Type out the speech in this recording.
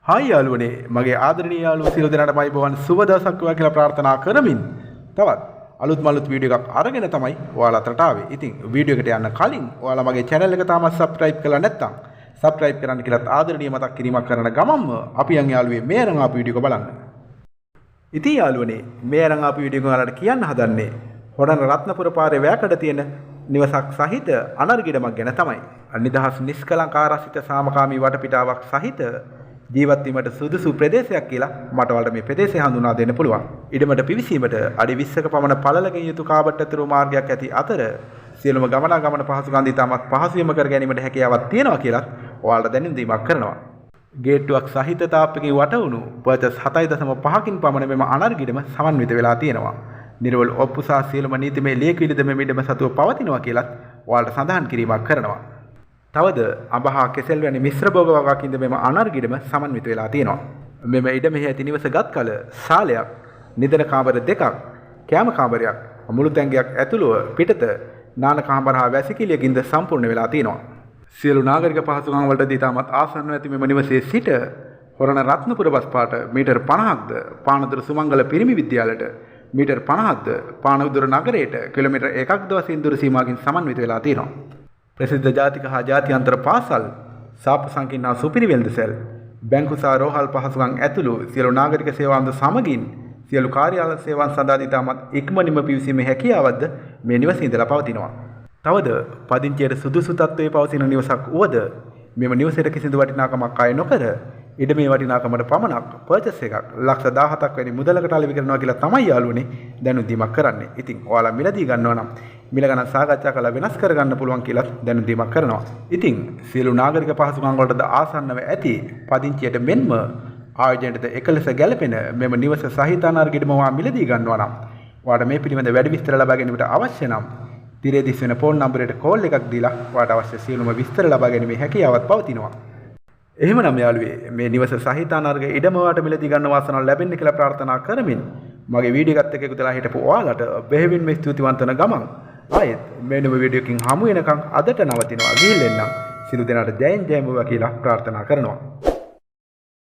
Hi යාළුවනේ මගේ ආදරණීය යාළුවෝ සියලු දෙනාටම අයබෝවන් සුබ දවසක් වේවා කියලා ප්‍රාර්ථනා කරමින් තවත් අලුත් වීඩියෝ එකක් අරගෙන තමයි ඔයාලා අතරට ආවේ. ඉතින් වීඩියෝ එකට යන්න කලින් ඔයාලා මගේ channel එක තාමත් subscribe කරලා නැත්නම් subscribe කරන්න කියලාත් ආදරණීය මතක් කිරීමක් කරන ගමන්ම අපි යන් යාළුවේ මේ අරන් ආපු වීඩියෝ එක බලන්න. ඉතින් යාළුවනේ මේ අරන් ආපු වීඩියෝ එක ඔයාලට කියන්න හදන්නේ හොරණ රත්නපුර පාරේ වැයකඩ තියෙන නිවසක් සහිත අනර්ගිඩමක් ගැන තමයි. නිදහස් නිස්කලංක ආරක්ෂිත සාමකාමී වටපිටාවක් සහිත ජීවත් වීමට සුදුසු ප්‍රදේශයක් කියලා මට වලට මේ ප්‍රදේශය හඳුනා දෙන්න පුළුවන්. ඉඩමට පිවිසීමට අඩි 20ක පමණ පළලකින් යුතු කාබට් ඇතුළු මාර්ගයක් ඇති අතර සියලුම ගමනාගමන පහසුකම් ඉතාමත් පහසුවෙන්ම කර ගැනීමට හැකියාවක් තියෙනවා කියලා ඔයාලට දැනුම් දීමක් කරනවා. ගේට්ටුවක් සහිත තාප්පකින් වටවුණු පර්චස් 7.5කින් පමණ මෙම අනර්ගිඩම සමන්විත වෙලා තියෙනවා. නිර්වල ඔප්පු සහ සියලුම නීතිමය ලියකියවිලිද මෙම ඉඩම සතුව පවතිනවා කියලා ඔයාලට සඳහන් කිරීමක් කරනවා. තවද අඹහා කෙසෙල් වැනි මිශ්‍ර භෝග වගකින්ද මෙම අනර්ගිඩම සමන්විත වෙලා තියෙනවා. මෙම ඉඩමෙහි ඇති නිවස ගත් කල ශාලයක්, නිදන කාමර දෙකක්, කෑම කාමරයක්, මුළු තැන්ගයක් ඇතුළුව පිටත නාන කාමර හා වැසිකිළියකින්ද සම්පූර්ණ වෙලා තියෙනවා. සියලු නාගරික පහසුකම් වලට ඉතාමත් ආසන්නව ඇති මෙම නිවසේ සිට හොරණ රත්නපුර බස් පාට මීටර් 50ක්ද, පානදුර සුමංගල පිරිමි විද්‍යාලයට මීටර් 50ක්ද, පානදුර නගරයට කිලෝමීටර් 1ක්ද වශයෙන් දුර සීමාවකින් සමන්විත වෙලා තියෙනවා. ප්‍රසිද්ධ ජාතික හා ජාත්‍යන්තර පාසල්, සාප්පු සංකීර්ණ සුපිරි වෙළඳසැල්, බැංකු සහ රෝහල් පහසුකම් ඇතුළු සියලු නාගරික සේවාන්ද සමගින් සියලු කාර්යාල සේවාන් සඳහා ඉතාමත් ඉක්මනින්ම පිවිසීමේ හැකියාවක්ද මේ නිවසේ ඉඳලා පවතිනවා. තවද පදිංචියට සුදුසු තත්ත්වයේ පවතින නිවසක් වුවද මෙම නිවසේට කිසිදු වටිනාකමක් අය නොකර ඉඩමේ වටිනාකමට පමණක් පර්චස් එකක් ලක්ෂ 17ක් වැනි මුදලකට අලෙවි කරනවා කියලා තමයි යාළුවනේ දැනුම් දීමක් කරන්නේ. ඉතින් ඔයාලා මිලදී ගන්නවා නම් මිල ගණන් සාකච්ඡා කරලා වෙනස් කරගන්න පුළුවන් කියලා දැනුම් දීමක් කරනවා. ඉතින් සියලු නාගරික පහසුකම් වලටද ආසන්නව ඇති පදිංචියට මෙන්ම ආයෝජනයේද එකලස ගැලපෙන මෙම නිවස සහිත අනර්ගිඩම ඔයා මිලදී ගන්නවා නම් ඔයාට මේ පිළිබඳ වැඩි විස්තර ලබා ගැනීමට අවශ්‍ය නම් තිරේ දිස් වෙන ෆෝන් නම්බරයට කෝල් එකක් දීලා ඔයාට අවශ්‍ය සියලුම විස්තර ලබා ගැනීමේ හැකියාවක් පවතිනවා. එහෙමනම් යාළුවේ මේ නිවස සහිත අනර්ග ඉඩම ඔයාට මිලදී ගන්න වාසනාව ලැබෙන්න කියලා ප්‍රාර්ථනා කරමින් මගේ වීඩියෝ එකත් එක්ක එකතුලා හිටපු ඔයාලට බෙහෙවින්ම ස්තුතිවන්ත වන ගමන් ආයෙත් මේ නව වීඩියෝ එකකින් හමු වෙනකන් අදට නවතිනවා. ගිහින් එන්නම්. සිළු දෙනාට ජයෙන් ජයම වේවා කියලා ප්‍රාර්ථනා කරනවා.